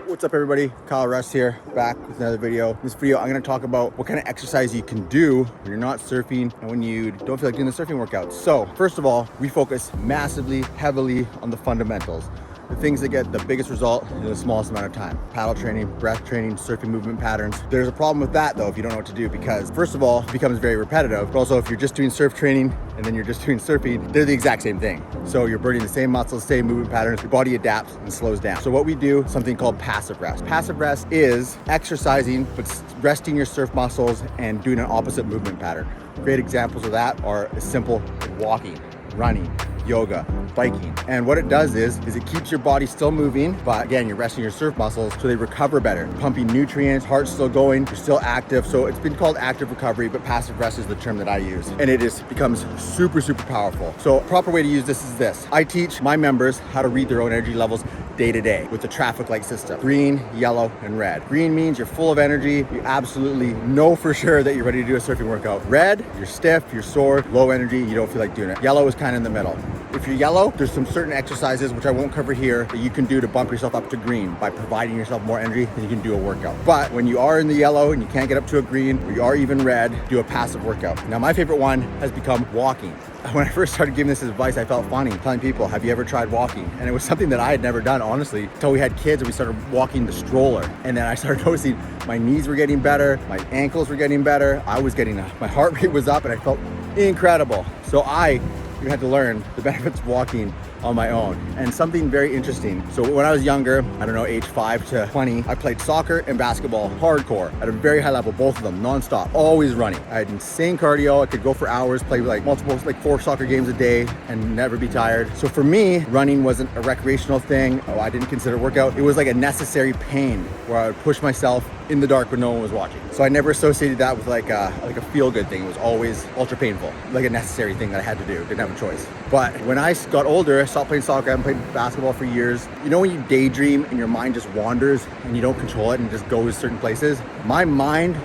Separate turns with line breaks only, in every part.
What's up everybody, Kyle Russ here, back with another video. In this video, I'm gonna talk about what kind of exercise you can do when you're not surfing and when you don't feel like doing the surfing workouts. So first of all, we focus massively, heavily on the fundamentals. The things that get the biggest result in the smallest amount of time. Paddle training, breath training, surfing movement patterns. There's a problem with that though if you don't know what to do, because first of all, it becomes very repetitive, but also if you're just doing surf training and then you're just doing surfing, they're the exact same thing. So you're burning the same muscles, same movement patterns, your body adapts and slows down. So what we do, something called passive rest. Passive rest is exercising, but resting your surf muscles and doing an opposite movement pattern. Great examples of that are simple walking, running, yoga, biking. And what it does is it keeps your body still moving, but again, you're resting your surf muscles so they recover better. Pumping nutrients, heart's still going, you're still active. So it's been called active recovery, but passive rest is the term that I use. And it becomes super, super powerful. So a proper way to use this is this. I teach my members how to read their own energy levels day to day with the traffic light system. Green, yellow, and red. Green means you're full of energy. You absolutely know for sure that you're ready to do a surfing workout. Red, you're stiff, you're sore, low energy, you don't feel like doing it. Yellow is kind of in the middle. If you're yellow, there's some certain exercises, which I won't cover here, that you can do to bump yourself up to green by providing yourself more energy, and you can do a workout. But when you are in the yellow and you can't get up to a green, or you are even red, do a passive workout. Now, my favorite one has become walking. When I first started giving this advice, I felt funny telling people, have you ever tried walking? And it was something that I had never done, honestly, until we had kids and we started walking the stroller. And then I started noticing my knees were getting better, my ankles were getting better, my heart rate was up, and I felt incredible. So I had to learn the benefits of walking on my own. And something very interesting. So when I was younger, I don't know, age 5 to 20, I played soccer and basketball hardcore at a very high level, both of them, nonstop, always running. I had insane cardio. I could go for hours, play like 4 soccer games a day and never be tired. So for me, running wasn't a recreational thing. I didn't consider it a workout. It was like a necessary pain where I would push myself in the dark when no one was watching. So I never associated that with like a feel-good thing. It was always ultra painful, like a necessary thing that I had to do, didn't have a choice. But when I got older, I stopped playing soccer, I haven't played basketball for years. You know when you daydream and your mind just wanders and you don't control it and just goes certain places? My mind,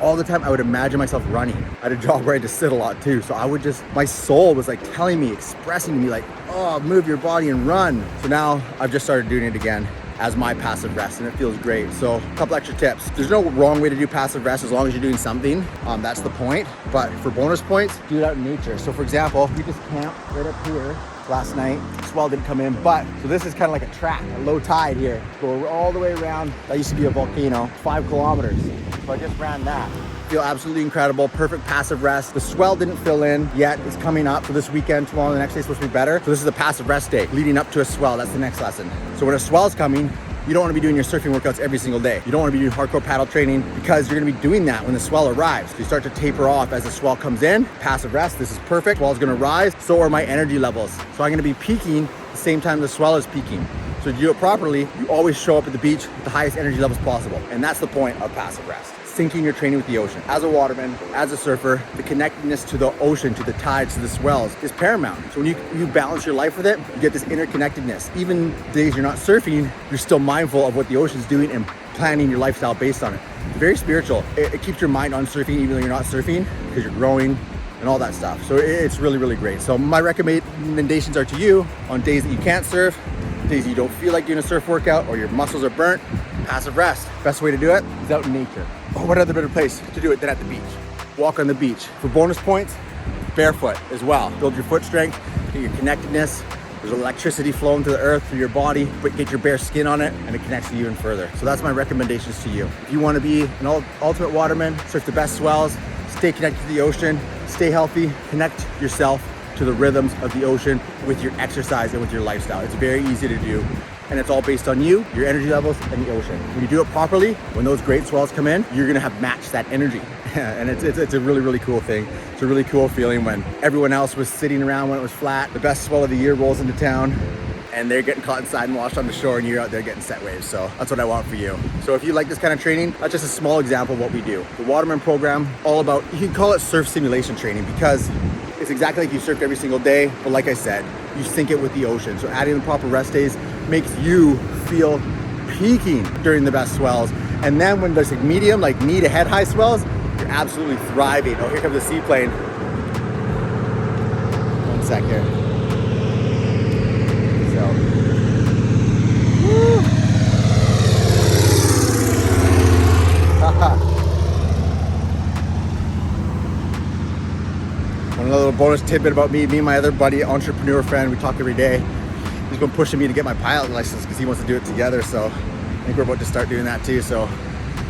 all the time, I would imagine myself running. I had a job where I had to sit a lot too. So my soul was like telling me, expressing to me like, oh, move your body and run. So now I've just started doing it again as my passive rest, and it feels great. So a couple extra tips. There's no wrong way to do passive rest as long as you're doing something. That's the point. But for bonus points, do it out in nature. So for example, we just camped right up here last night. Swell didn't come in, so this is kind of like a track, a low tide here. Go all the way around. That used to be a volcano, 5 kilometers. So I just ran that. Feel absolutely incredible, perfect passive rest. The swell didn't fill in yet, it's coming up. So this weekend, tomorrow, the next day is supposed to be better. So this is a passive rest day leading up to a swell. That's the next lesson. So when a swell is coming, you don't want to be doing your surfing workouts every single day. You don't want to be doing hardcore paddle training because you're going to be doing that when the swell arrives. So you start to taper off as the swell comes in. Passive rest, this is perfect. Swell's going to rise, so are my energy levels. So I'm going to be peaking the same time the swell is peaking. So to do it properly, you always show up at the beach with the highest energy levels possible. And that's the point of passive rest. Syncing your training with the ocean. As a waterman, as a surfer, the connectedness to the ocean, to the tides, to the swells is paramount. So when you balance your life with it, you get this interconnectedness. Even days you're not surfing, you're still mindful of what the ocean's doing and planning your lifestyle based on it. It's very spiritual. It keeps your mind on surfing even though you're not surfing, because you're growing and all that stuff. So it's really, really great. So my recommendations are to you on days that you can't surf, days that you don't feel like doing a surf workout or your muscles are burnt, passive rest. Best way to do it is out in nature. Oh, what other better place to do it than at the beach? Walk on the beach. For bonus points, barefoot as well. Build your foot strength, get your connectedness. There's electricity flowing to the earth through your body, but get your bare skin on it and it connects you even further. So that's my recommendations to you. If you want to be an ultimate waterman, surf the best swells, stay connected to the ocean, stay healthy, connect yourself to the rhythms of the ocean with your exercise and with your lifestyle. It's very easy to do. And it's all based on you, your energy levels, and the ocean. When you do it properly, when those great swells come in, you're gonna have matched that energy. And it's a really, really cool thing. It's a really cool feeling when everyone else was sitting around when it was flat. The best swell of the year rolls into town and they're getting caught inside and washed on the shore and you're out there getting set waves. So that's what I want for you. So if you like this kind of training, that's just a small example of what we do. The Waterman program, all about, you can call it surf simulation training because it's exactly like you surf every single day, but like I said, you sync it with the ocean. So adding the proper rest days makes you feel peaking during the best swells. And then when there's like medium, like knee to head high swells, you're absolutely thriving. Oh, here comes the seaplane. One sec here. So, woo. bonus tidbit about me and my other buddy, entrepreneur friend, we talk every day. He's been pushing me to get my pilot license because he wants to do it together. So I think we're about to start doing that too. So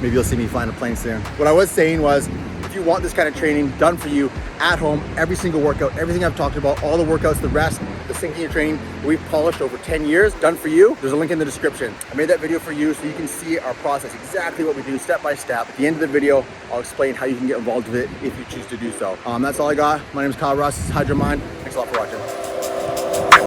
maybe you'll see me flying a plane soon. What I was saying was, if you want this kind of training done for you at home, every single workout, everything I've talked about, all the workouts, the rest, the syncing training we've polished over 10 years, done for you, there's a link in the description. I made that video for you so you can see our process, exactly what we do step by step. At the end of the video, I'll explain how you can get involved with it if you choose to do so. That's all I got. My name is Kyle Russ. This is Hydro Mind. Thanks a lot for watching.